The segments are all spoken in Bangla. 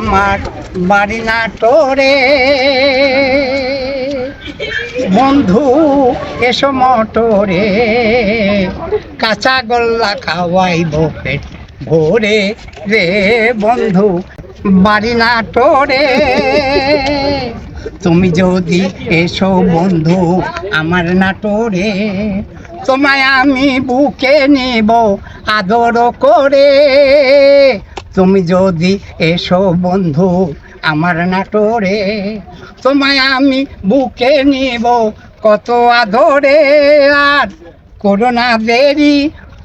আমার বাড়ি নাটোরে, বন্ধু এসো মোটরে, কাঁচা গোল্লা খাওয়াইব পেট ভরে রে বন্ধু বাড়ি নাটোরে। তুমি যদি এসো বন্ধু আমার নাটোরে, তোমায় আমি বুকে নিব আদর করে। তুমি যদি এসো বন্ধু আমার নাটোরে, তোমায় আমি বুকে নিব কত আদরে। আর করো না দেরি,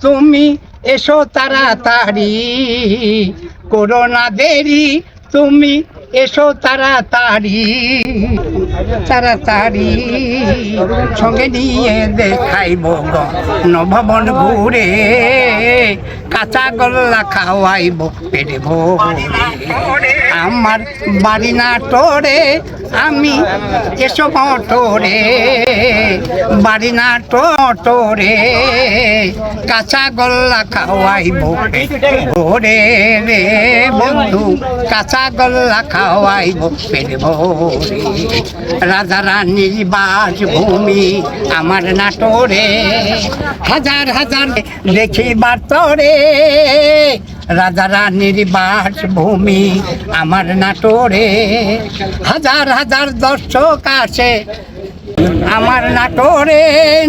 তুমি এসো তাড়াতাড়ি, করো না দেরি, তুমি এসো তাড়াতাড়ি তাড়াতাড়ি। সঙ্গে নিয়ে দেখাইব নভবন ঘুরে, কাঁচা গোল্লা খাওয়াইব পেট ভরে। আমার বাড়ি নাটোরে, আমি এসো মোটরে, বাড়ি নাটোরে, কাঁচা গোল্লা খাওয়াইব পেট ভরে রে বন্ধু, কাঁচা গোল্লা খাওয়াইব পেট ভরে। রাজা রানীর বাসভূমি আমার নাটোরে, হাজার হাজার দেখিবার তরে। রাজা রানীর বাসভূমি আমার নাটোরে, হাজার হাজার দর্শক আসে আমার নাটোরে।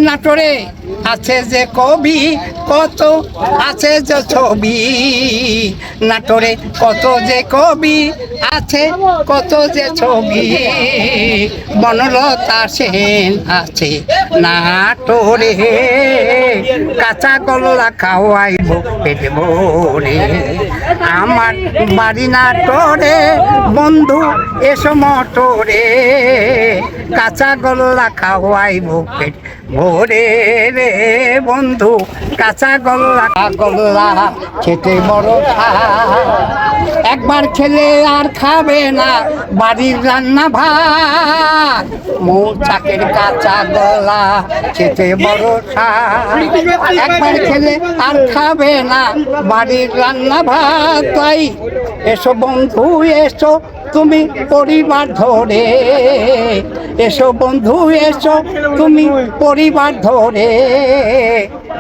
নাটোরে আছে যে কবি, কত আছে যে ছবি, নাটোরে কত যে কবি আছে, কত যে ছবি। বনলতা সেন আছে নাটোরে, কাঁচা গোল্লা খাওয়াইব পেট ভরে। আমার বাড়ি নাটোরে, বন্ধু এসো মোটরে, কাঁচা গোল্লা খাওয়াইব পেট ভরে রে বন্ধু, কাঁচা গোল্লা। গোল্লা খেতে বড় স্বাদ, একবার খেলে আর খাবে না বাড়ির রান্না ভাত। মৌচাকের কাঁচা গোল্লা খেতে বড় স্বাদ, একবার খেলে আর খাবে না বাড়ির রান্না ভাত। তাই এসো বন্ধু এসো তুমি পরিবার ধরে, এসো বন্ধু এসো তুমি পরিবার ধরে,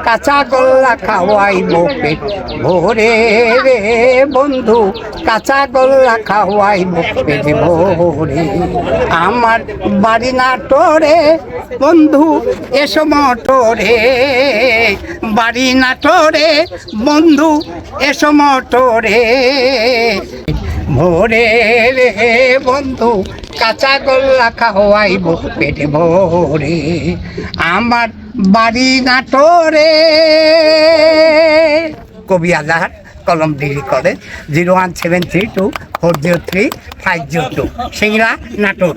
কাঁচা গোল্লা খাওয়াইব পেট ভরে রে বন্ধু, কাঁচা গোল্লা খাওয়াইব পেট ভরে। আমার বাড়ি নাটোরে, বন্ধু এসো মোটরে, বাড়ি নাটোরে, বন্ধু এসো মোটরে ভরে রে বন্ধু, কাঁচা গোল্লা খাওয়াইব পেট ভরে। আমার বাড়ি নাটোরে। কবি আজহার, কলম ডিগ্রি কলেজ, 01732403502, সিংড়া নাটোর।